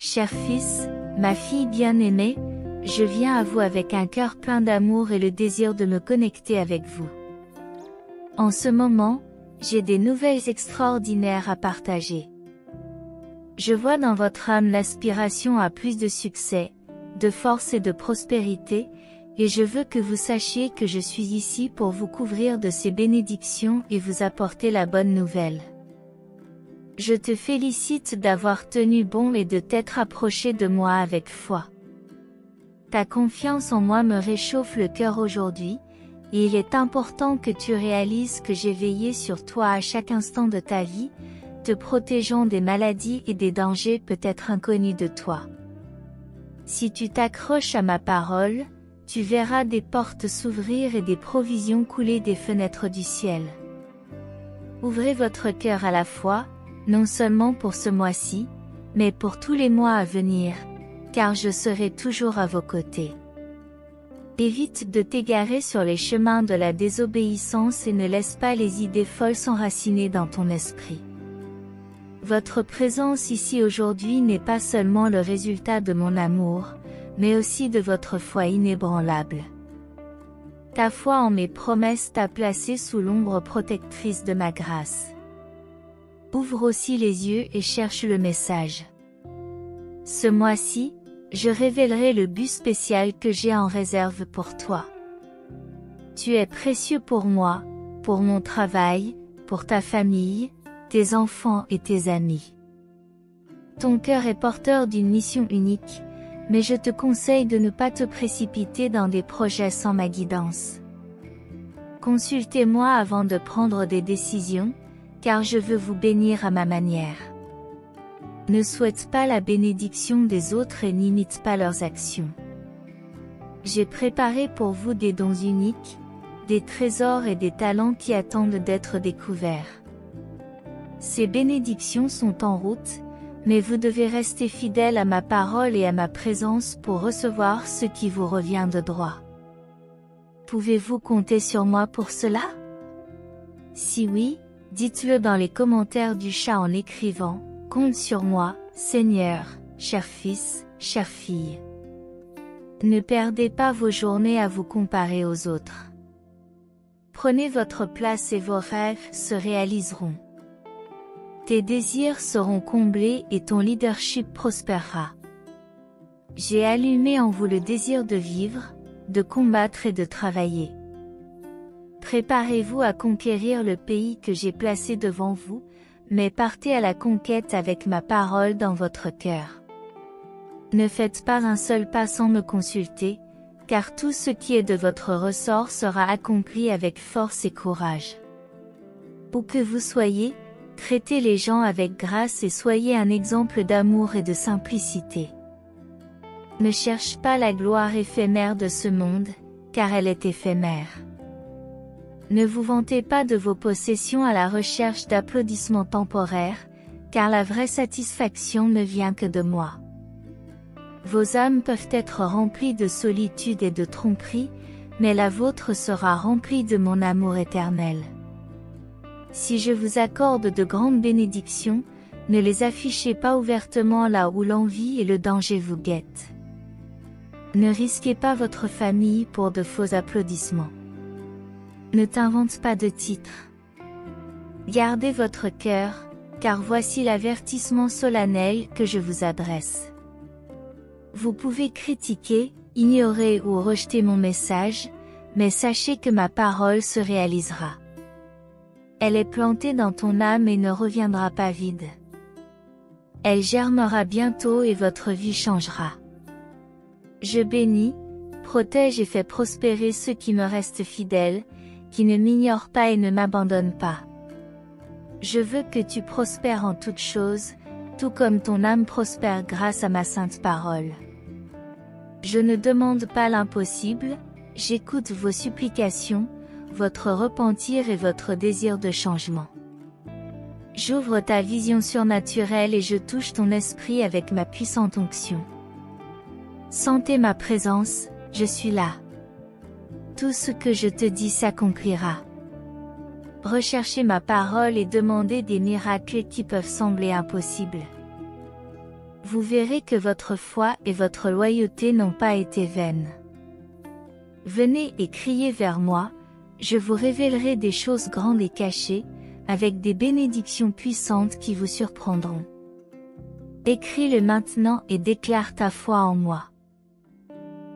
Cher fils, ma fille bien-aimée, je viens à vous avec un cœur plein d'amour et le désir de me connecter avec vous. En ce moment, j'ai des nouvelles extraordinaires à partager. Je vois dans votre âme l'aspiration à plus de succès, de force et de prospérité, et je veux que vous sachiez que je suis ici pour vous couvrir de ces bénédictions et vous apporter la bonne nouvelle. Je te félicite d'avoir tenu bon et de t'être approché de moi avec foi. Ta confiance en moi me réchauffe le cœur aujourd'hui, et il est important que tu réalises que j'ai veillé sur toi à chaque instant de ta vie, te protégeant des maladies et des dangers peut-être inconnus de toi. Si tu t'accroches à ma parole, tu verras des portes s'ouvrir et des provisions couler des fenêtres du ciel. Ouvrez votre cœur à la foi, non seulement pour ce mois-ci, mais pour tous les mois à venir, car je serai toujours à vos côtés. Évite de t'égarer sur les chemins de la désobéissance et ne laisse pas les idées folles s'enraciner dans ton esprit. Votre présence ici aujourd'hui n'est pas seulement le résultat de mon amour, mais aussi de votre foi inébranlable. Ta foi en mes promesses t'a placé sous l'ombre protectrice de ma grâce. Ouvre aussi les yeux et cherche le message. Ce mois-ci, je révélerai le but spécial que j'ai en réserve pour toi. Tu es précieux pour moi, pour mon travail, pour ta famille, tes enfants et tes amis. Ton cœur est porteur d'une mission unique, mais je te conseille de ne pas te précipiter dans des projets sans ma guidance. Consultez-moi avant de prendre des décisions, car je veux vous bénir à ma manière. Ne souhaite pas la bénédiction des autres et n'imite pas leurs actions. J'ai préparé pour vous des dons uniques, des trésors et des talents qui attendent d'être découverts. Ces bénédictions sont en route, mais vous devez rester fidèle à ma parole et à ma présence pour recevoir ce qui vous revient de droit. Pouvez-vous compter sur moi pour cela? Si oui, dites-le dans les commentaires du chat en écrivant « Compte sur moi, Seigneur, cher fils, chère fille ». Ne perdez pas vos journées à vous comparer aux autres. Prenez votre place et vos rêves se réaliseront. Tes désirs seront comblés et ton leadership prospérera. J'ai allumé en vous le désir de vivre, de combattre et de travailler. Préparez-vous à conquérir le pays que j'ai placé devant vous, mais partez à la conquête avec ma parole dans votre cœur. Ne faites pas un seul pas sans me consulter, car tout ce qui est de votre ressort sera accompli avec force et courage. Où que vous soyez, traitez les gens avec grâce et soyez un exemple d'amour et de simplicité. Ne cherche pas la gloire éphémère de ce monde, car elle est éphémère. Ne vous vantez pas de vos possessions à la recherche d'applaudissements temporaires, car la vraie satisfaction ne vient que de moi. Vos âmes peuvent être remplies de solitude et de tromperie, mais la vôtre sera remplie de mon amour éternel. Si je vous accorde de grandes bénédictions, ne les affichez pas ouvertement là où l'envie et le danger vous guettent. Ne risquez pas votre famille pour de faux applaudissements. Ne t'invente pas de titres. Gardez votre cœur, car voici l'avertissement solennel que je vous adresse. Vous pouvez critiquer, ignorer ou rejeter mon message, mais sachez que ma parole se réalisera. Elle est plantée dans ton âme et ne reviendra pas vide. Elle germera bientôt et votre vie changera. Je bénis, protège et fais prospérer ceux qui me restent fidèles, qui ne m'ignorent pas et ne m'abandonnent pas. Je veux que tu prospères en toutes choses, tout comme ton âme prospère grâce à ma sainte parole. Je ne demande pas l'impossible, j'écoute vos supplications, votre repentir et votre désir de changement. J'ouvre ta vision surnaturelle et je touche ton esprit avec ma puissante onction. Sentez ma présence, je suis là. Tout ce que je te dis s'accomplira. Recherchez ma parole et demandez des miracles qui peuvent sembler impossibles. Vous verrez que votre foi et votre loyauté n'ont pas été vaines. Venez et criez vers moi, je vous révélerai des choses grandes et cachées, avec des bénédictions puissantes qui vous surprendront. Écris-le maintenant et déclare ta foi en moi.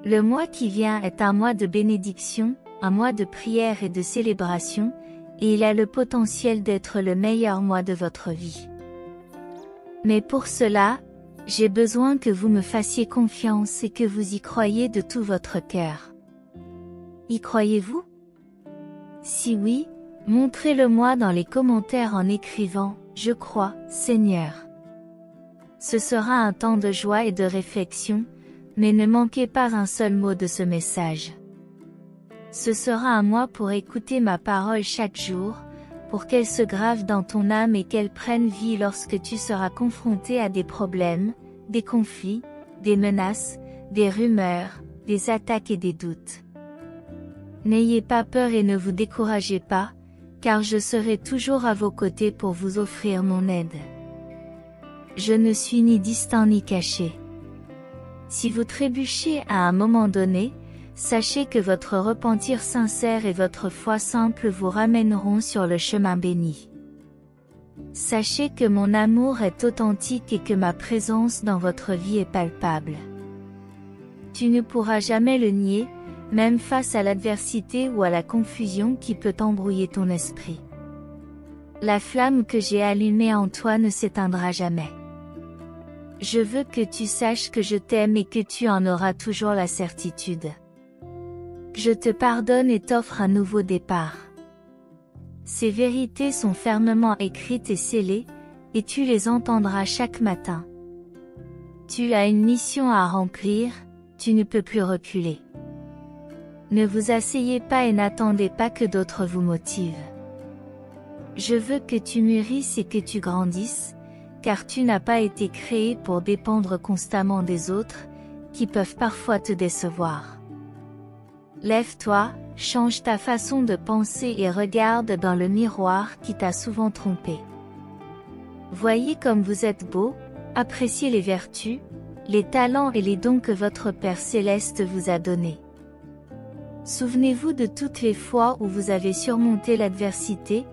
Le mois qui vient est un mois de bénédiction, un mois de prière et de célébration, et il a le potentiel d'être le meilleur mois de votre vie. Mais pour cela, j'ai besoin que vous me fassiez confiance et que vous y croyiez de tout votre cœur. Y croyez-vous? Si oui, montrez-le-moi dans les commentaires en écrivant « Je crois, Seigneur ». Ce sera un temps de joie et de réflexion, mais ne manquez pas un seul mot de ce message. Ce sera un mois pour écouter ma parole chaque jour, pour qu'elle se grave dans ton âme et qu'elle prenne vie lorsque tu seras confronté à des problèmes, des conflits, des menaces, des rumeurs, des attaques et des doutes. N'ayez pas peur et ne vous découragez pas, car je serai toujours à vos côtés pour vous offrir mon aide. Je ne suis ni distant ni caché. Si vous trébuchez à un moment donné, sachez que votre repentir sincère et votre foi simple vous ramèneront sur le chemin béni. Sachez que mon amour est authentique et que ma présence dans votre vie est palpable. Tu ne pourras jamais le nier, même face à l'adversité ou à la confusion qui peut embrouiller ton esprit. La flamme que j'ai allumée en toi ne s'éteindra jamais. Je veux que tu saches que je t'aime et que tu en auras toujours la certitude. Je te pardonne et t'offre un nouveau départ. Ces vérités sont fermement écrites et scellées, et tu les entendras chaque matin. Tu as une mission à remplir, tu ne peux plus reculer. Ne vous asseyez pas et n'attendez pas que d'autres vous motivent. Je veux que tu mûrisses et que tu grandisses, car tu n'as pas été créé pour dépendre constamment des autres, qui peuvent parfois te décevoir. Lève-toi, change ta façon de penser et regarde dans le miroir qui t'a souvent trompé. Voyez comme vous êtes beau, appréciez les vertus, les talents et les dons que votre Père Céleste vous a donnés. Souvenez-vous de toutes les fois où vous avez surmonté l'adversité,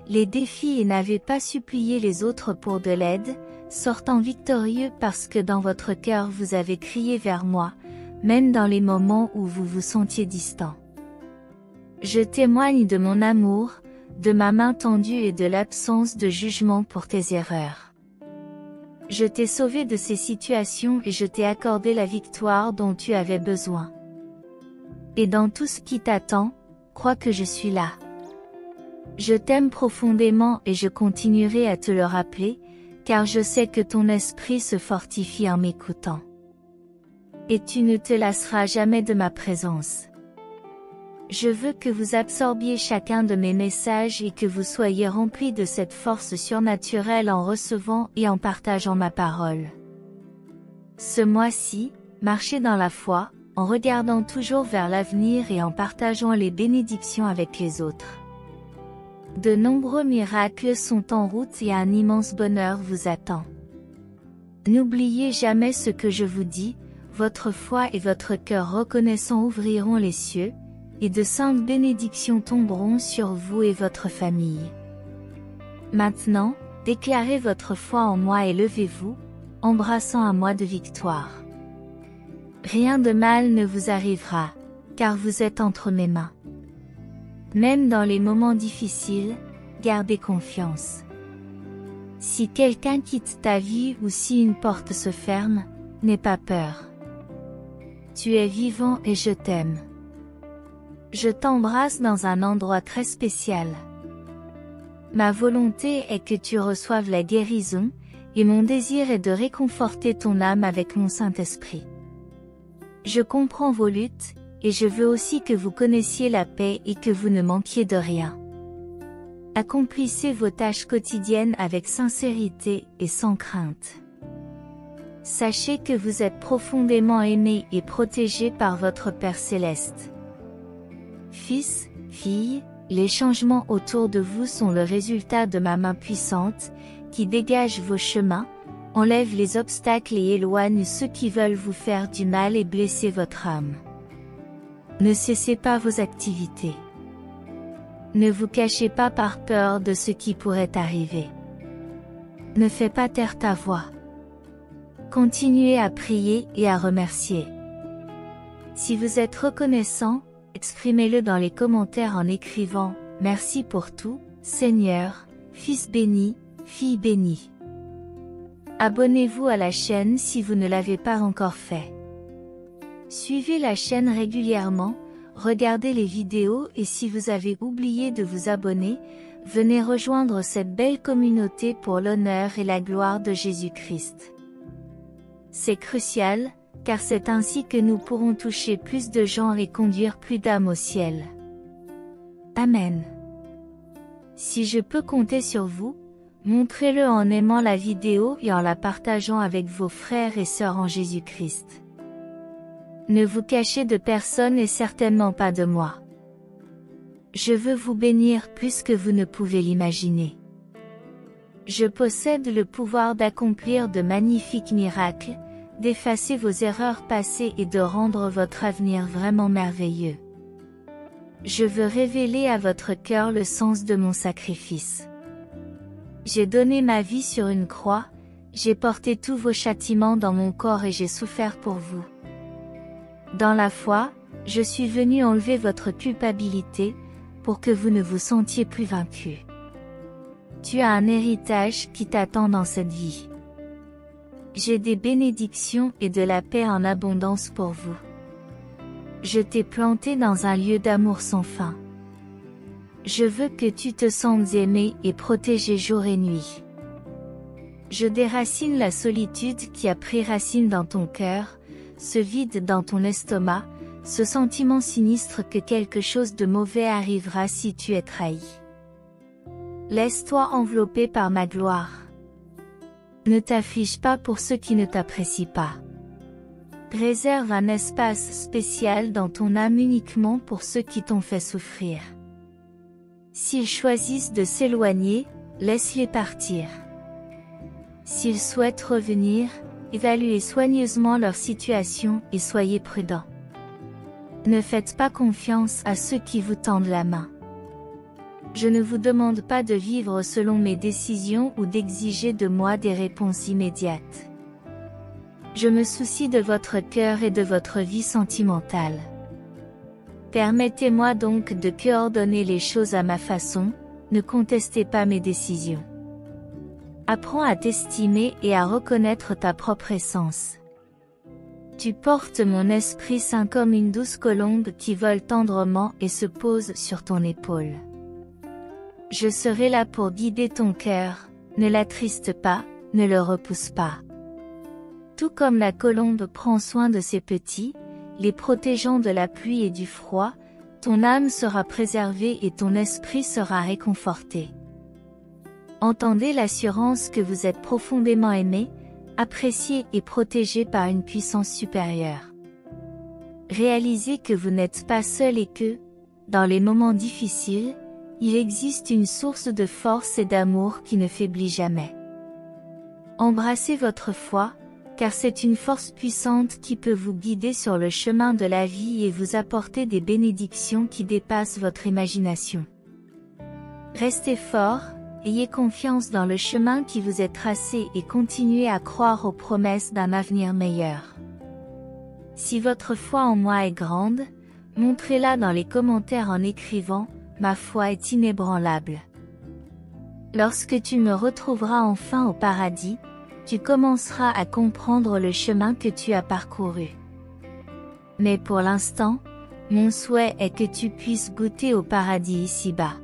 les défis et n'avez pas supplié les autres pour de l'aide, sortant victorieux parce que dans votre cœur vous avez crié vers moi, même dans les moments où vous vous sentiez distant. Je témoigne de mon amour, de ma main tendue et de l'absence de jugement pour tes erreurs. Je t'ai sauvé de ces situations et je t'ai accordé la victoire dont tu avais besoin. Et dans tout ce qui t'attend, crois que je suis là. Je t'aime profondément et je continuerai à te le rappeler, car je sais que ton esprit se fortifie en m'écoutant. Et tu ne te lasseras jamais de ma présence. Je veux que vous absorbiez chacun de mes messages et que vous soyez remplis de cette force surnaturelle en recevant et en partageant ma parole. Ce mois-ci, marchez dans la foi, en regardant toujours vers l'avenir et en partageant les bénédictions avec les autres. De nombreux miracles sont en route et un immense bonheur vous attend. N'oubliez jamais ce que je vous dis, votre foi et votre cœur reconnaissant ouvriront les cieux, et de saintes bénédictions tomberont sur vous et votre famille. Maintenant, déclarez votre foi en moi et levez-vous, embrassant un mois de victoire. Rien de mal ne vous arrivera, car vous êtes entre mes mains. Même dans les moments difficiles, gardez confiance. Si quelqu'un quitte ta vie ou si une porte se ferme, n'aie pas peur. Tu es vivant et je t'aime. Je t'embrasse dans un endroit très spécial. Ma volonté est que tu reçoives la guérison, et mon désir est de réconforter ton âme avec mon Saint-Esprit. Je comprends vos luttes, et je veux aussi que vous connaissiez la paix et que vous ne manquiez de rien. Accomplissez vos tâches quotidiennes avec sincérité et sans crainte. Sachez que vous êtes profondément aimés et protégés par votre Père Céleste. Fils, filles, les changements autour de vous sont le résultat de ma main puissante, qui dégage vos chemins, enlève les obstacles et éloigne ceux qui veulent vous faire du mal et blesser votre âme. Ne cessez pas vos activités. Ne vous cachez pas par peur de ce qui pourrait arriver. Ne fais pas taire ta voix. Continuez à prier et à remercier. Si vous êtes reconnaissant, exprimez-le dans les commentaires en écrivant « Merci pour tout, Seigneur, Fils béni, Fille bénie ». Abonnez-vous à la chaîne si vous ne l'avez pas encore fait. Suivez la chaîne régulièrement, regardez les vidéos et si vous avez oublié de vous abonner, venez rejoindre cette belle communauté pour l'honneur et la gloire de Jésus-Christ. C'est crucial, car c'est ainsi que nous pourrons toucher plus de gens et conduire plus d'âmes au ciel. Amen. Si je peux compter sur vous, montrez-le en aimant la vidéo et en la partageant avec vos frères et sœurs en Jésus-Christ. Ne vous cachez de personne et certainement pas de moi. Je veux vous bénir plus que vous ne pouvez l'imaginer. Je possède le pouvoir d'accomplir de magnifiques miracles, d'effacer vos erreurs passées et de rendre votre avenir vraiment merveilleux. Je veux révéler à votre cœur le sens de mon sacrifice. J'ai donné ma vie sur une croix, j'ai porté tous vos châtiments dans mon corps et j'ai souffert pour vous. Dans la foi, je suis venu enlever votre culpabilité, pour que vous ne vous sentiez plus vaincu. Tu as un héritage qui t'attend dans cette vie. J'ai des bénédictions et de la paix en abondance pour vous. Je t'ai planté dans un lieu d'amour sans fin. Je veux que tu te sentes aimé et protégé jour et nuit. Je déracine la solitude qui a pris racine dans ton cœur, ce vide dans ton estomac, ce sentiment sinistre que quelque chose de mauvais arrivera si tu es trahi. Laisse-toi envelopper par ma gloire. Ne t'afflige pas pour ceux qui ne t'apprécient pas. Réserve un espace spécial dans ton âme uniquement pour ceux qui t'ont fait souffrir. S'ils choisissent de s'éloigner, laisse-les partir. S'ils souhaitent revenir, évaluez soigneusement leur situation et soyez prudents. Ne faites pas confiance à ceux qui vous tendent la main. Je ne vous demande pas de vivre selon mes décisions ou d'exiger de moi des réponses immédiates. Je me soucie de votre cœur et de votre vie sentimentale. Permettez-moi donc de coordonner les choses à ma façon, ne contestez pas mes décisions. Apprends à t'estimer et à reconnaître ta propre essence. Tu portes mon Esprit Saint comme une douce colombe qui vole tendrement et se pose sur ton épaule. Je serai là pour guider ton cœur, ne l'attriste pas, ne le repousse pas. Tout comme la colombe prend soin de ses petits, les protégeant de la pluie et du froid, ton âme sera préservée et ton esprit sera réconforté. Entendez l'assurance que vous êtes profondément aimé, apprécié et protégé par une puissance supérieure. Réalisez que vous n'êtes pas seul et que, dans les moments difficiles, il existe une source de force et d'amour qui ne faiblit jamais. Embrassez votre foi, car c'est une force puissante qui peut vous guider sur le chemin de la vie et vous apporter des bénédictions qui dépassent votre imagination. Restez fort, ayez confiance dans le chemin qui vous est tracé et continuez à croire aux promesses d'un avenir meilleur. Si votre foi en moi est grande, montrez-la dans les commentaires en écrivant « Ma foi est inébranlable ». Lorsque tu me retrouveras enfin au paradis, tu commenceras à comprendre le chemin que tu as parcouru. Mais pour l'instant, mon souhait est que tu puisses goûter au paradis ici-bas.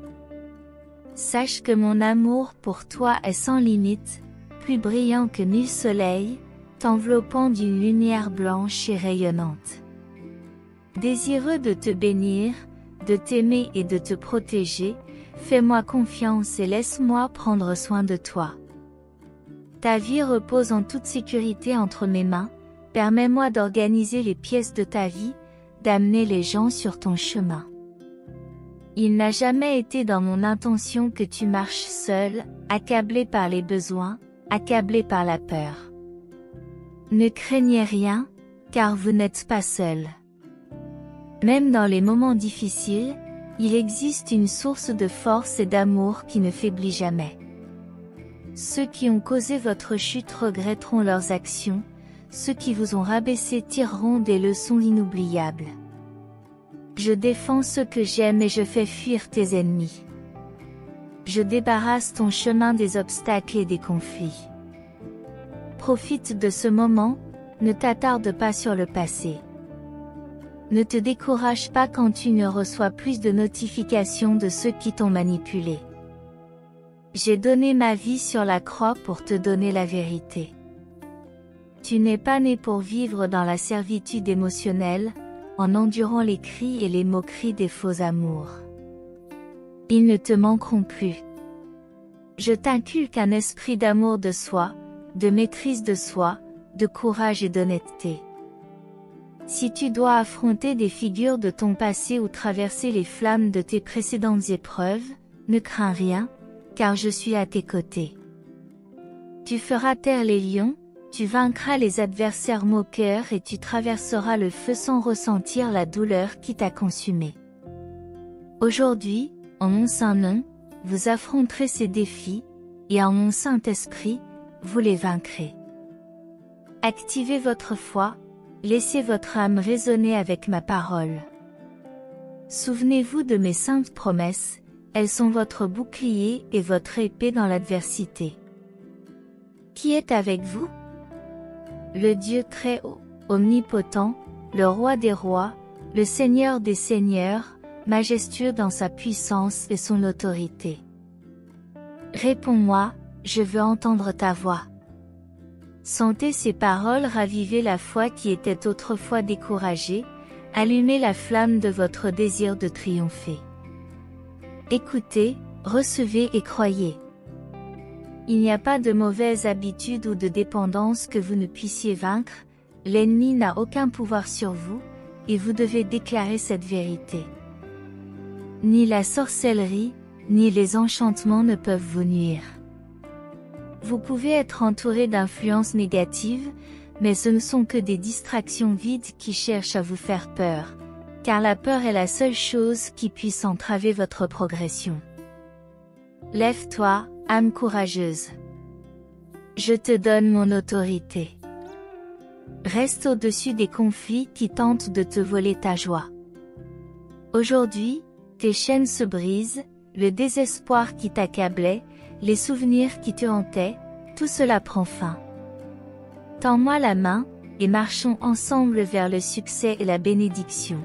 Sache que mon amour pour toi est sans limite, plus brillant que 1000 soleils, t'enveloppant d'une lumière blanche et rayonnante. Désireux de te bénir, de t'aimer et de te protéger, fais-moi confiance et laisse-moi prendre soin de toi. Ta vie repose en toute sécurité entre mes mains, permets-moi d'organiser les pièces de ta vie, d'amener les gens sur ton chemin. Il n'a jamais été dans mon intention que tu marches seul, accablé par les besoins, accablé par la peur. Ne craignez rien, car vous n'êtes pas seul. Même dans les moments difficiles, il existe une source de force et d'amour qui ne faiblit jamais. Ceux qui ont causé votre chute regretteront leurs actions, ceux qui vous ont rabaissé tireront des leçons inoubliables. Je défends ceux que j'aime et je fais fuir tes ennemis. Je débarrasse ton chemin des obstacles et des conflits. Profite de ce moment, ne t'attarde pas sur le passé. Ne te décourage pas quand tu ne reçois plus de notifications de ceux qui t'ont manipulé. J'ai donné ma vie sur la croix pour te donner la vérité. Tu n'es pas né pour vivre dans la servitude émotionnelle, en endurant les cris et les moqueries des faux amours. Ils ne te manqueront plus. Je t'inculque un esprit d'amour de soi, de maîtrise de soi, de courage et d'honnêteté. Si tu dois affronter des figures de ton passé ou traverser les flammes de tes précédentes épreuves, ne crains rien, car je suis à tes côtés. Tu feras taire les lions, tu vaincras les adversaires moqueurs et tu traverseras le feu sans ressentir la douleur qui t'a consumé. Aujourd'hui, en mon saint nom, vous affronterez ces défis, et en mon Saint-Esprit, vous les vaincrez. Activez votre foi, laissez votre âme résonner avec ma parole. Souvenez-vous de mes saintes promesses, elles sont votre bouclier et votre épée dans l'adversité. Qui est avec vous? Le Dieu très haut, omnipotent, le roi des rois, le Seigneur des seigneurs, majestueux dans sa puissance et son autorité. Réponds-moi, je veux entendre ta voix. Sentez ces paroles raviver la foi qui était autrefois découragée, allumer la flamme de votre désir de triompher. Écoutez, recevez et croyez. Il n'y a pas de mauvaise habitude ou de dépendance que vous ne puissiez vaincre, l'ennemi n'a aucun pouvoir sur vous, et vous devez déclarer cette vérité. Ni la sorcellerie, ni les enchantements ne peuvent vous nuire. Vous pouvez être entouré d'influences négatives, mais ce ne sont que des distractions vides qui cherchent à vous faire peur, car la peur est la seule chose qui puisse entraver votre progression. Lève-toi, âme courageuse. Je te donne mon autorité. Reste au-dessus des conflits qui tentent de te voler ta joie. Aujourd'hui, tes chaînes se brisent, le désespoir qui t'accablait, les souvenirs qui te hantaient, tout cela prend fin. Tends-moi la main, et marchons ensemble vers le succès et la bénédiction.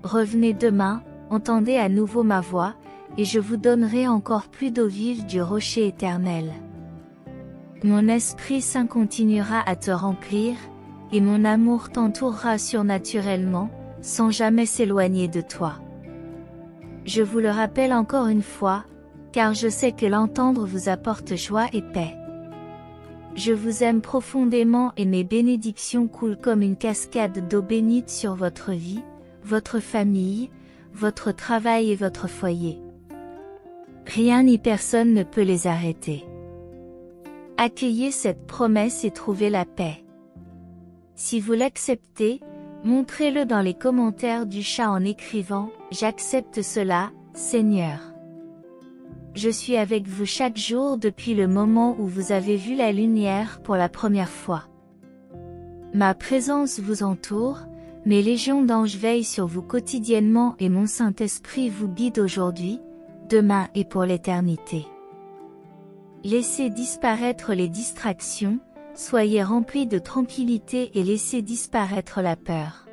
Revenez demain, entendez à nouveau ma voix, et je vous donnerai encore plus d'eau vive du rocher éternel. Mon Esprit Saint continuera à te remplir, et mon amour t'entourera surnaturellement, sans jamais s'éloigner de toi. Je vous le rappelle encore une fois, car je sais que l'entendre vous apporte joie et paix. Je vous aime profondément et mes bénédictions coulent comme une cascade d'eau bénite sur votre vie, votre famille, votre travail et votre foyer. Rien ni personne ne peut les arrêter. Accueillez cette promesse et trouvez la paix. Si vous l'acceptez, montrez-le dans les commentaires du chat en écrivant « J'accepte cela, Seigneur ». Je suis avec vous chaque jour depuis le moment où vous avez vu la lumière pour la première fois. Ma présence vous entoure, mes légions d'anges veillent sur vous quotidiennement et mon Saint-Esprit vous guide aujourd'hui, demain et pour l'éternité. Laissez disparaître les distractions, soyez remplis de tranquillité et laissez disparaître la peur.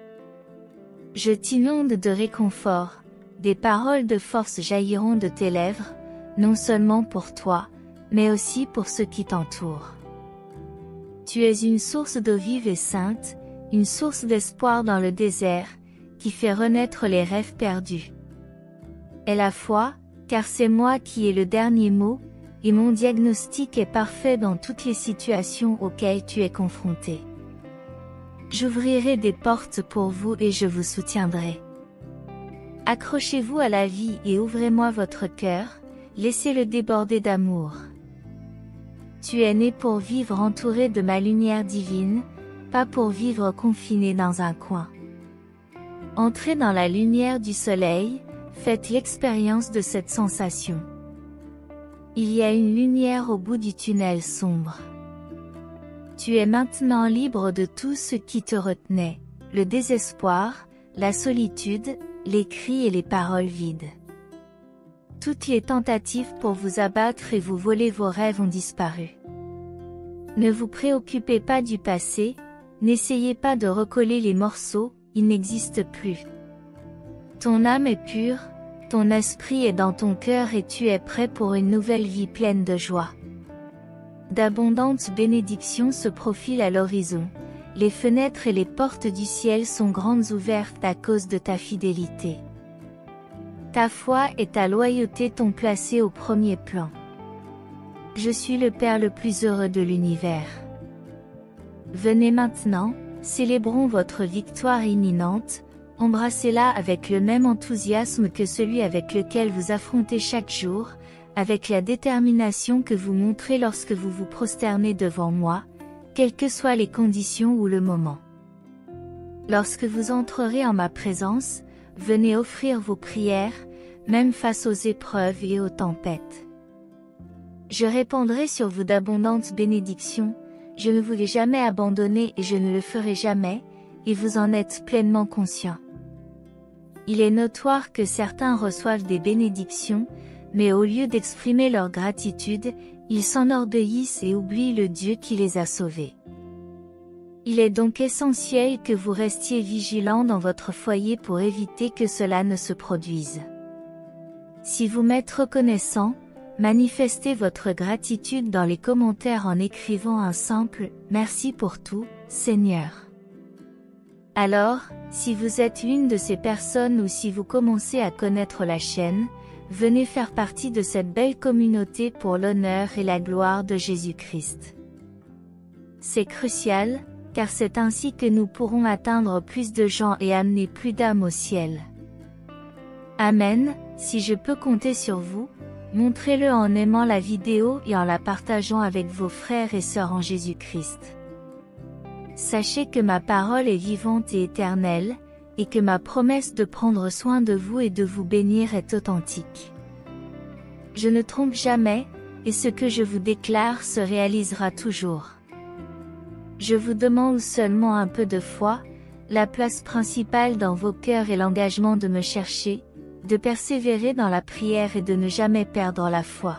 Je t'inonde de réconfort, des paroles de force jailliront de tes lèvres, non seulement pour toi, mais aussi pour ceux qui t'entourent. Tu es une source d'eau vive et sainte, une source d'espoir dans le désert, qui fait renaître les rêves perdus. Aie la foi, car c'est moi qui ai le dernier mot, et mon diagnostic est parfait dans toutes les situations auxquelles tu es confronté. J'ouvrirai des portes pour vous et je vous soutiendrai. Accrochez-vous à la vie et ouvrez-moi votre cœur, laissez-le déborder d'amour. Tu es né pour vivre entouré de ma lumière divine, pas pour vivre confiné dans un coin. Entrez dans la lumière du soleil, faites l'expérience de cette sensation. Il y a une lumière au bout du tunnel sombre. Tu es maintenant libre de tout ce qui te retenait, le désespoir, la solitude, les cris et les paroles vides. Toutes les tentatives pour vous abattre et vous voler vos rêves ont disparu. Ne vous préoccupez pas du passé, n'essayez pas de recoller les morceaux, ils n'existent plus. Ton âme est pure, ton esprit est dans ton cœur et tu es prêt pour une nouvelle vie pleine de joie. D'abondantes bénédictions se profilent à l'horizon, les fenêtres et les portes du ciel sont grandes ouvertes à cause de ta fidélité. Ta foi et ta loyauté t'ont placé au premier plan. Je suis le Père le plus heureux de l'univers. Venez maintenant, célébrons votre victoire imminente, embrassez-la avec le même enthousiasme que celui avec lequel vous affrontez chaque jour, avec la détermination que vous montrez lorsque vous vous prosternez devant moi, quelles que soient les conditions ou le moment. Lorsque vous entrerez en ma présence, venez offrir vos prières, même face aux épreuves et aux tempêtes. Je répandrai sur vous d'abondantes bénédictions, je ne vous ai jamais abandonné et je ne le ferai jamais, et vous en êtes pleinement conscient. Il est notoire que certains reçoivent des bénédictions, mais au lieu d'exprimer leur gratitude, ils s'enorgueillissent et oublient le Dieu qui les a sauvés. Il est donc essentiel que vous restiez vigilants dans votre foyer pour éviter que cela ne se produise. Si vous m'êtes reconnaissant, manifestez votre gratitude dans les commentaires en écrivant un simple « Merci pour tout, Seigneur ». Alors, si vous êtes une de ces personnes ou si vous commencez à connaître la chaîne, venez faire partie de cette belle communauté pour l'honneur et la gloire de Jésus-Christ. C'est crucial, car c'est ainsi que nous pourrons atteindre plus de gens et amener plus d'âmes au ciel. Amen, si je peux compter sur vous, montrez-le en aimant la vidéo et en la partageant avec vos frères et sœurs en Jésus-Christ. Sachez que ma parole est vivante et éternelle, et que ma promesse de prendre soin de vous et de vous bénir est authentique. Je ne trompe jamais, et ce que je vous déclare se réalisera toujours. Je vous demande seulement un peu de foi, la place principale dans vos cœurs et l'engagement de me chercher, de persévérer dans la prière et de ne jamais perdre la foi.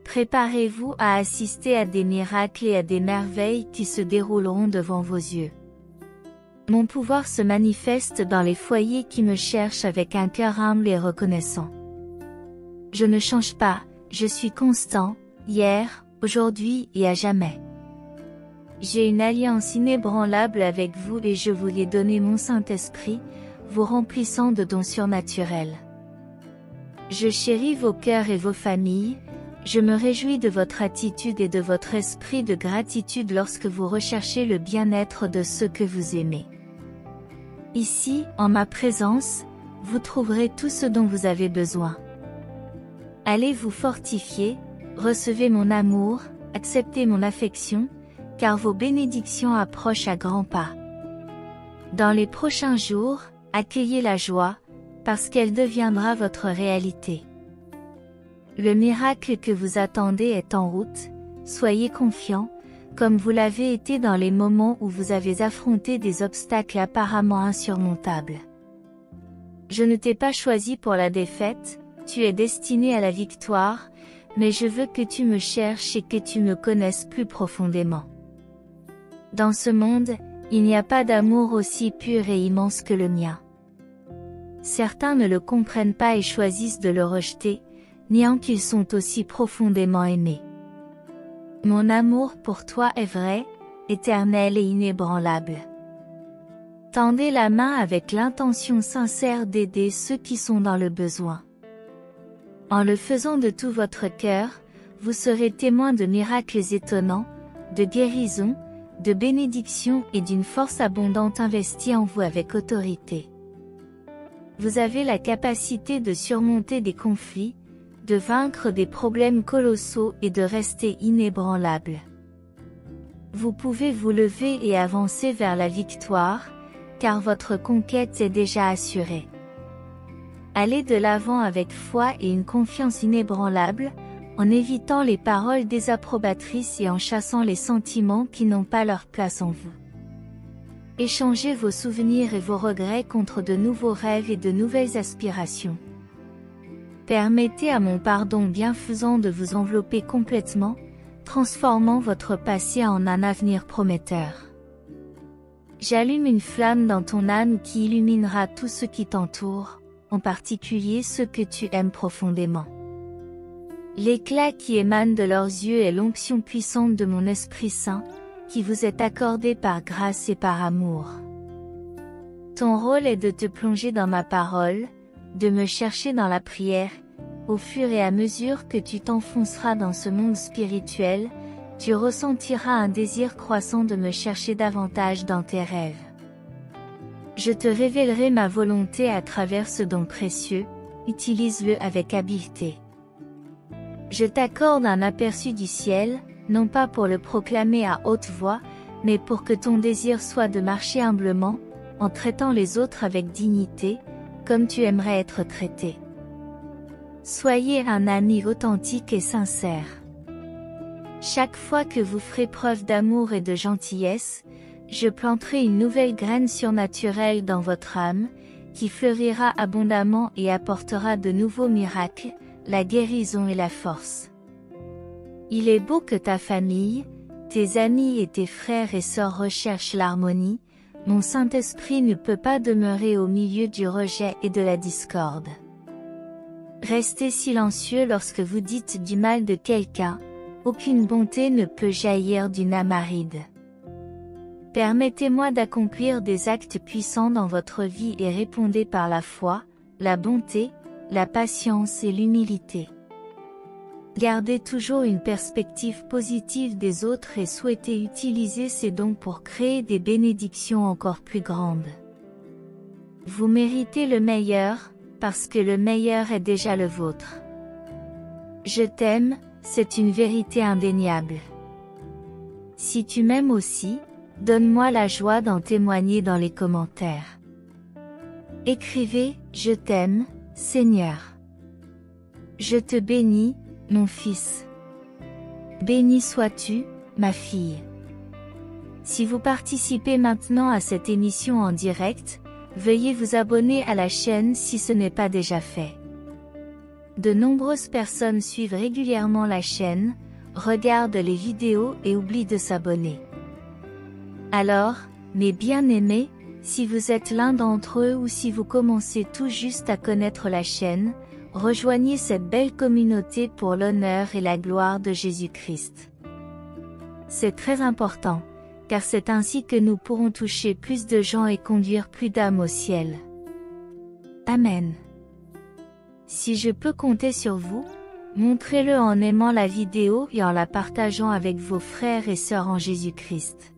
Préparez-vous à assister à des miracles et à des merveilles qui se dérouleront devant vos yeux. Mon pouvoir se manifeste dans les foyers qui me cherchent avec un cœur humble et reconnaissant. Je ne change pas, je suis constant, hier, aujourd'hui et à jamais. J'ai une alliance inébranlable avec vous et je vous ai donné mon Saint-Esprit, vous remplissant de dons surnaturels. Je chéris vos cœurs et vos familles, je me réjouis de votre attitude et de votre esprit de gratitude lorsque vous recherchez le bien-être de ceux que vous aimez. Ici, en ma présence, vous trouverez tout ce dont vous avez besoin. Allez vous fortifier, recevez mon amour, acceptez mon affection, car vos bénédictions approchent à grands pas. Dans les prochains jours, accueillez la joie, parce qu'elle deviendra votre réalité. Le miracle que vous attendez est en route, soyez confiants, comme vous l'avez été dans les moments où vous avez affronté des obstacles apparemment insurmontables. Je ne t'ai pas choisi pour la défaite, tu es destiné à la victoire, mais je veux que tu me cherches et que tu me connaisses plus profondément. Dans ce monde, il n'y a pas d'amour aussi pur et immense que le mien. Certains ne le comprennent pas et choisissent de le rejeter, niant qu'ils sont aussi profondément aimés. Mon amour pour toi est vrai, éternel et inébranlable. Tendez la main avec l'intention sincère d'aider ceux qui sont dans le besoin. En le faisant de tout votre cœur, vous serez témoin de miracles étonnants, de guérisons, de bénédictions et d'une force abondante investie en vous avec autorité. Vous avez la capacité de surmonter des conflits, de vaincre des problèmes colossaux et de rester inébranlable. Vous pouvez vous lever et avancer vers la victoire, car votre conquête est déjà assurée. Allez de l'avant avec foi et une confiance inébranlable, en évitant les paroles désapprobatrices et en chassant les sentiments qui n'ont pas leur place en vous. Échangez vos souvenirs et vos regrets contre de nouveaux rêves et de nouvelles aspirations. Permettez à mon pardon bienfaisant de vous envelopper complètement, transformant votre passé en un avenir prometteur. J'allume une flamme dans ton âme qui illuminera tout ce qui t'entoure, en particulier ceux que tu aimes profondément. L'éclat qui émane de leurs yeux est l'onction puissante de mon Esprit Saint, qui vous est accordée par grâce et par amour. Ton rôle est de te plonger dans ma parole, de me chercher dans la prière. Au fur et à mesure que tu t'enfonceras dans ce monde spirituel, tu ressentiras un désir croissant de me chercher davantage dans tes rêves. Je te révélerai ma volonté à travers ce don précieux, utilise-le avec habileté. Je t'accorde un aperçu du ciel, non pas pour le proclamer à haute voix, mais pour que ton désir soit de marcher humblement, en traitant les autres avec dignité, comme tu aimerais être traité. Soyez un ami authentique et sincère. Chaque fois que vous ferez preuve d'amour et de gentillesse, je planterai une nouvelle graine surnaturelle dans votre âme, qui fleurira abondamment et apportera de nouveaux miracles, la guérison et la force. Il est beau que ta famille, tes amis et tes frères et sœurs recherchent l'harmonie, mon Saint-Esprit ne peut pas demeurer au milieu du rejet et de la discorde. Restez silencieux lorsque vous dites du mal de quelqu'un, aucune bonté ne peut jaillir d'une âme aride. Permettez-moi d'accomplir des actes puissants dans votre vie et répondez par la foi, la bonté, la patience et l'humilité. Gardez toujours une perspective positive des autres et souhaitez utiliser ces dons pour créer des bénédictions encore plus grandes. Vous méritez le meilleur, parce que le meilleur est déjà le vôtre. Je t'aime, c'est une vérité indéniable. Si tu m'aimes aussi, donne-moi la joie d'en témoigner dans les commentaires. Écrivez « Je t'aime, Seigneur ». Je te bénis, mon fils. Béni sois-tu, ma fille. Si vous participez maintenant à cette émission en direct, veuillez vous abonner à la chaîne si ce n'est pas déjà fait. De nombreuses personnes suivent régulièrement la chaîne, regardent les vidéos et oublient de s'abonner. Alors, mes bien-aimés, si vous êtes l'un d'entre eux ou si vous commencez tout juste à connaître la chaîne, rejoignez cette belle communauté pour l'honneur et la gloire de Jésus-Christ. C'est très important, car c'est ainsi que nous pourrons toucher plus de gens et conduire plus d'âmes au ciel. Amen. Si je peux compter sur vous, montrez-le en aimant la vidéo et en la partageant avec vos frères et sœurs en Jésus-Christ.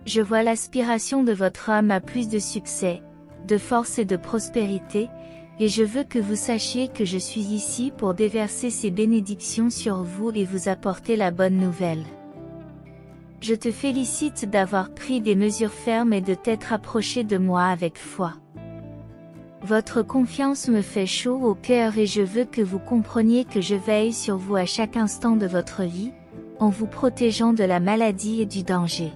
Je vois l'aspiration de votre âme à plus de succès, de force et de prospérité, et je veux que vous sachiez que je suis ici pour déverser ces bénédictions sur vous et vous apporter la bonne nouvelle. Je te félicite d'avoir pris des mesures fermes et de t'être approché de moi avec foi. Votre confiance me fait chaud au cœur et je veux que vous compreniez que je veille sur vous à chaque instant de votre vie, en vous protégeant de la maladie et du danger.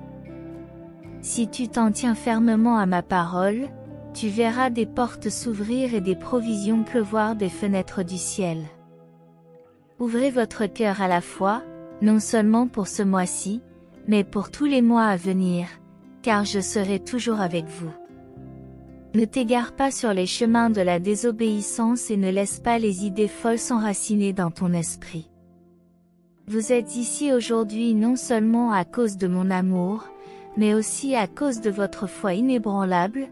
Si tu t'en tiens fermement à ma parole, tu verras des portes s'ouvrir et des provisions pleuvoir des fenêtres du ciel. Ouvrez votre cœur à la foi, non seulement pour ce mois-ci, mais pour tous les mois à venir, car je serai toujours avec vous. Ne t'égare pas sur les chemins de la désobéissance et ne laisse pas les idées folles s'enraciner dans ton esprit. Vous êtes ici aujourd'hui non seulement à cause de mon amour, mais aussi à cause de votre foi inébranlable,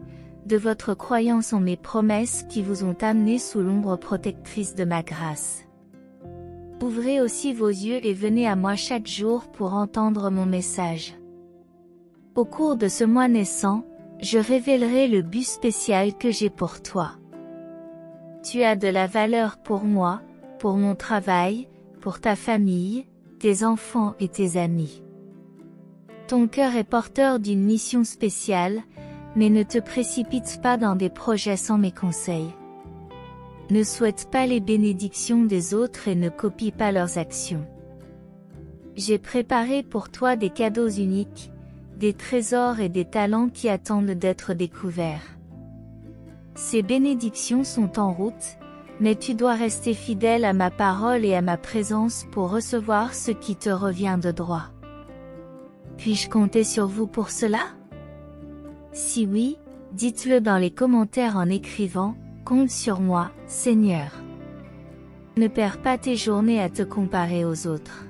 de votre croyance en mes promesses qui vous ont amené sous l'ombre protectrice de ma grâce. Ouvrez aussi vos yeux et venez à moi chaque jour pour entendre mon message. Au cours de ce mois naissant, je révélerai le but spécial que j'ai pour toi. Tu as de la valeur pour moi, pour mon travail, pour ta famille, tes enfants et tes amis. Ton cœur est porteur d'une mission spéciale, mais ne te précipite pas dans des projets sans mes conseils. Ne souhaite pas les bénédictions des autres et ne copie pas leurs actions. J'ai préparé pour toi des cadeaux uniques, des trésors et des talents qui attendent d'être découverts. Ces bénédictions sont en route, mais tu dois rester fidèle à ma parole et à ma présence pour recevoir ce qui te revient de droit. Puis-je compter sur vous pour cela? Si oui, dites-le dans les commentaires en écrivant « Compte sur moi, Seigneur ». Ne perds pas tes journées à te comparer aux autres.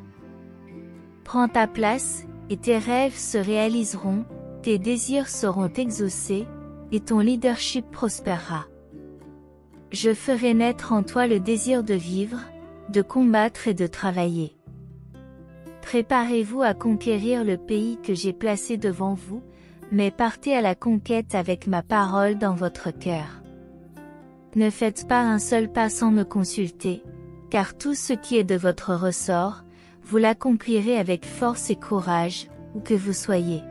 Prends ta place, et tes rêves se réaliseront, tes désirs seront exaucés, et ton leadership prospérera. Je ferai naître en toi le désir de vivre, de combattre et de travailler. Préparez-vous à conquérir le pays que j'ai placé devant vous, mais partez à la conquête avec ma parole dans votre cœur. Ne faites pas un seul pas sans me consulter, car tout ce qui est de votre ressort, vous l'accomplirez avec force et courage, où que vous soyez.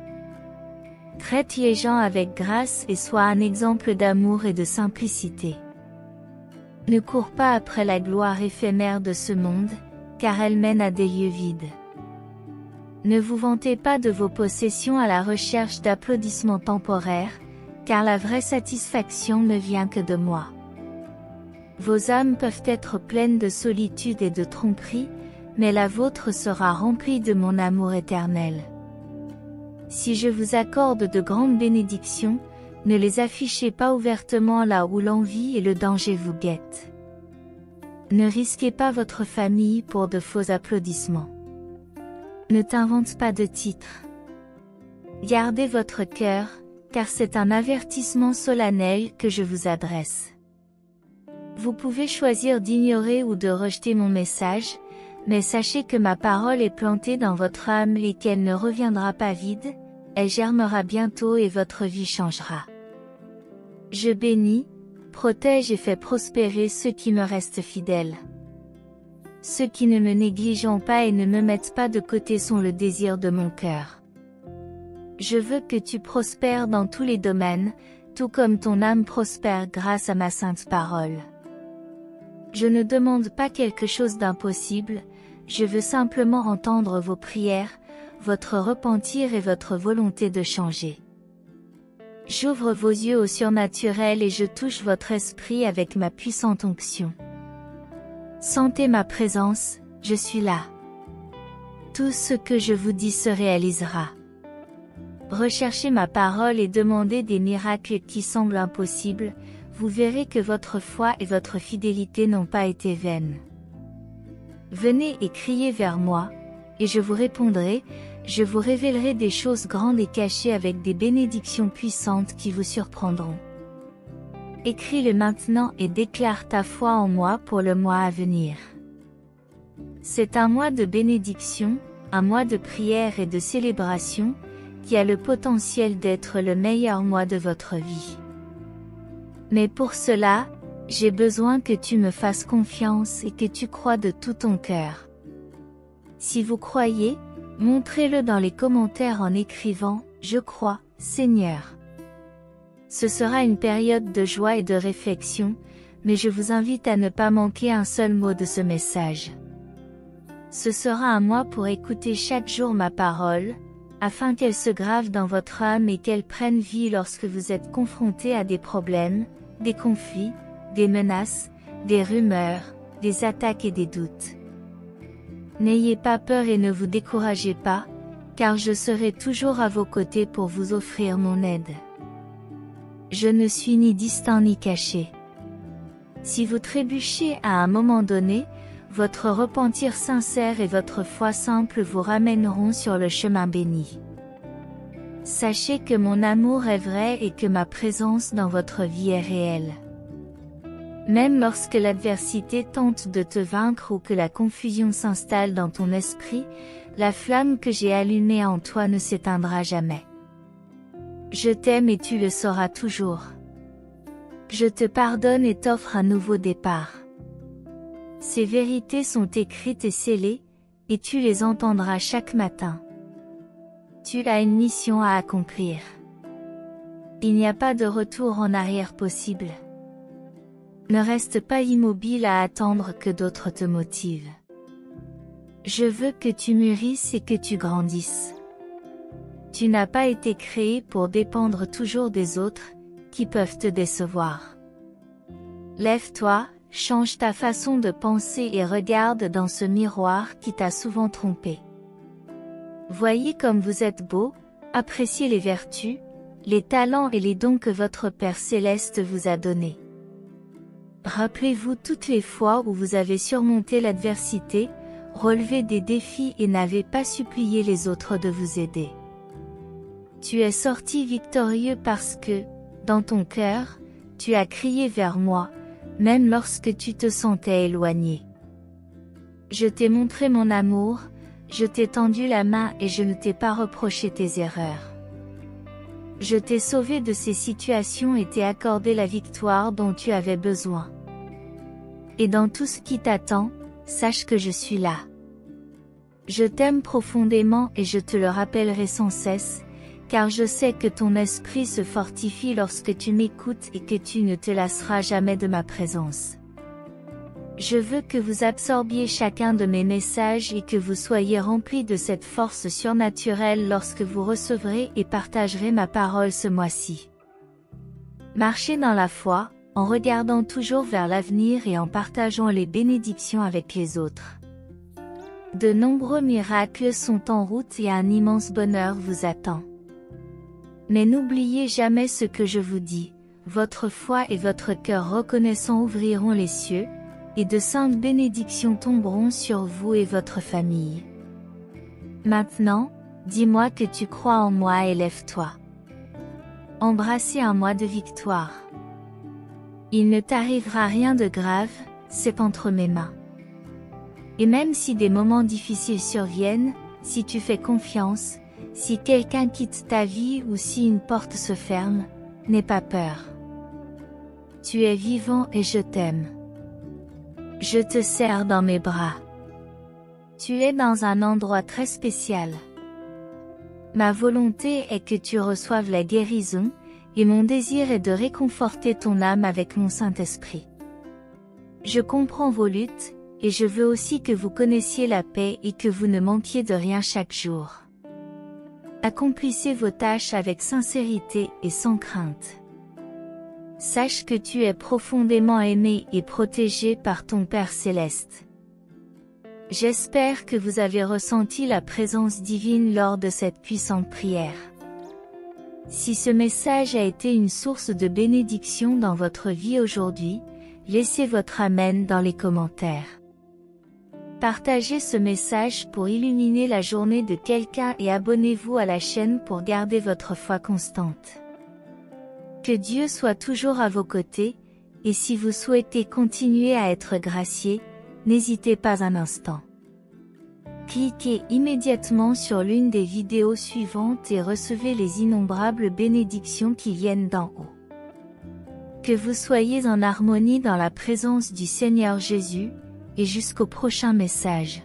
Traite les gens avec grâce et sois un exemple d'amour et de simplicité. Ne cours pas après la gloire éphémère de ce monde, car elle mène à des lieux vides. Ne vous vantez pas de vos possessions à la recherche d'applaudissements temporaires, car la vraie satisfaction ne vient que de moi. Vos âmes peuvent être pleines de solitude et de tromperie, mais la vôtre sera remplie de mon amour éternel. Si je vous accorde de grandes bénédictions, ne les affichez pas ouvertement là où l'envie et le danger vous guettent. Ne risquez pas votre famille pour de faux applaudissements. Ne t'invente pas de titres. Gardez votre cœur, car c'est un avertissement solennel que je vous adresse. Vous pouvez choisir d'ignorer ou de rejeter mon message, mais sachez que ma parole est plantée dans votre âme et qu'elle ne reviendra pas vide, elle germera bientôt et votre vie changera. Je bénis, protège et fais prospérer ceux qui me restent fidèles. Ceux qui ne me négligent pas et ne me mettent pas de côté sont le désir de mon cœur. Je veux que tu prospères dans tous les domaines, tout comme ton âme prospère grâce à ma sainte parole. Je ne demande pas quelque chose d'impossible, je veux simplement entendre vos prières, votre repentir et votre volonté de changer. J'ouvre vos yeux au surnaturel et je touche votre esprit avec ma puissante onction. Sentez ma présence, je suis là. Tout ce que je vous dis se réalisera. Recherchez ma parole et demandez des miracles qui semblent impossibles, vous verrez que votre foi et votre fidélité n'ont pas été vaines. Venez et criez vers moi, et je vous répondrai, je vous révélerai des choses grandes et cachées avec des bénédictions puissantes qui vous surprendront. Écris-le maintenant et déclare ta foi en moi pour le mois à venir. C'est un mois de bénédiction, un mois de prière et de célébration, qui a le potentiel d'être le meilleur mois de votre vie. Mais pour cela, j'ai besoin que tu me fasses confiance et que tu crois de tout ton cœur. Si vous croyez, montrez-le dans les commentaires en écrivant « Je crois, Seigneur ». Ce sera une période de joie et de réflexion, mais je vous invite à ne pas manquer un seul mot de ce message. Ce sera un mois pour écouter chaque jour ma parole, afin qu'elle se grave dans votre âme et qu'elle prenne vie lorsque vous êtes confronté à des problèmes, des conflits, des menaces, des rumeurs, des attaques et des doutes. N'ayez pas peur et ne vous découragez pas, car je serai toujours à vos côtés pour vous offrir mon aide. Je ne suis ni distant ni caché. Si vous trébuchez à un moment donné, votre repentir sincère et votre foi simple vous ramèneront sur le chemin béni. Sachez que mon amour est vrai et que ma présence dans votre vie est réelle. Même lorsque l'adversité tente de te vaincre ou que la confusion s'installe dans ton esprit, la flamme que j'ai allumée en toi ne s'éteindra jamais. Je t'aime et tu le sauras toujours. Je te pardonne et t'offre un nouveau départ. Ces vérités sont écrites et scellées, et tu les entendras chaque matin. Tu as une mission à accomplir. Il n'y a pas de retour en arrière possible. Ne reste pas immobile à attendre que d'autres te motivent. Je veux que tu mûrisses et que tu grandisses. Tu n'as pas été créé pour dépendre toujours des autres, qui peuvent te décevoir. Lève-toi, change ta façon de penser et regarde dans ce miroir qui t'a souvent trompé. Voyez comme vous êtes beau, appréciez les vertus, les talents et les dons que votre Père Céleste vous a donnés. Rappelez-vous toutes les fois où vous avez surmonté l'adversité, relevé des défis et n'avez pas supplié les autres de vous aider. Tu es sorti victorieux parce que, dans ton cœur, tu as crié vers moi, même lorsque tu te sentais éloigné. Je t'ai montré mon amour, je t'ai tendu la main et je ne t'ai pas reproché tes erreurs. Je t'ai sauvé de ces situations et t'ai accordé la victoire dont tu avais besoin. Et dans tout ce qui t'attend, sache que je suis là. Je t'aime profondément et je te le rappellerai sans cesse, car je sais que ton esprit se fortifie lorsque tu m'écoutes et que tu ne te lasseras jamais de ma présence. Je veux que vous absorbiez chacun de mes messages et que vous soyez remplis de cette force surnaturelle lorsque vous recevrez et partagerez ma parole ce mois-ci. Marchez dans la foi, en regardant toujours vers l'avenir et en partageant les bénédictions avec les autres. De nombreux miracles sont en route et un immense bonheur vous attend. Mais n'oubliez jamais ce que je vous dis, votre foi et votre cœur reconnaissant ouvriront les cieux, et de saintes bénédictions tomberont sur vous et votre famille. Maintenant, dis-moi que tu crois en moi et lève-toi. Embrassez un mois de victoire. Il ne t'arrivera rien de grave, c'est entre mes mains. Et même si des moments difficiles surviennent, si tu fais confiance, si quelqu'un quitte ta vie ou si une porte se ferme, n'aie pas peur. Tu es vivant et je t'aime. Je te serre dans mes bras. Tu es dans un endroit très spécial. Ma volonté est que tu reçoives la guérison, et mon désir est de réconforter ton âme avec mon Saint-Esprit. Je comprends vos luttes, et je veux aussi que vous connaissiez la paix et que vous ne manquiez de rien chaque jour. Accomplissez vos tâches avec sincérité et sans crainte. Sache que tu es profondément aimé et protégé par ton Père Céleste. J'espère que vous avez ressenti la présence divine lors de cette puissante prière. Si ce message a été une source de bénédiction dans votre vie aujourd'hui, laissez votre Amen dans les commentaires. Partagez ce message pour illuminer la journée de quelqu'un et abonnez-vous à la chaîne pour garder votre foi constante. Que Dieu soit toujours à vos côtés, et si vous souhaitez continuer à être gracié, n'hésitez pas un instant. Cliquez immédiatement sur l'une des vidéos suivantes et recevez les innombrables bénédictions qui viennent d'en haut. Que vous soyez en harmonie dans la présence du Seigneur Jésus, et jusqu'au prochain message.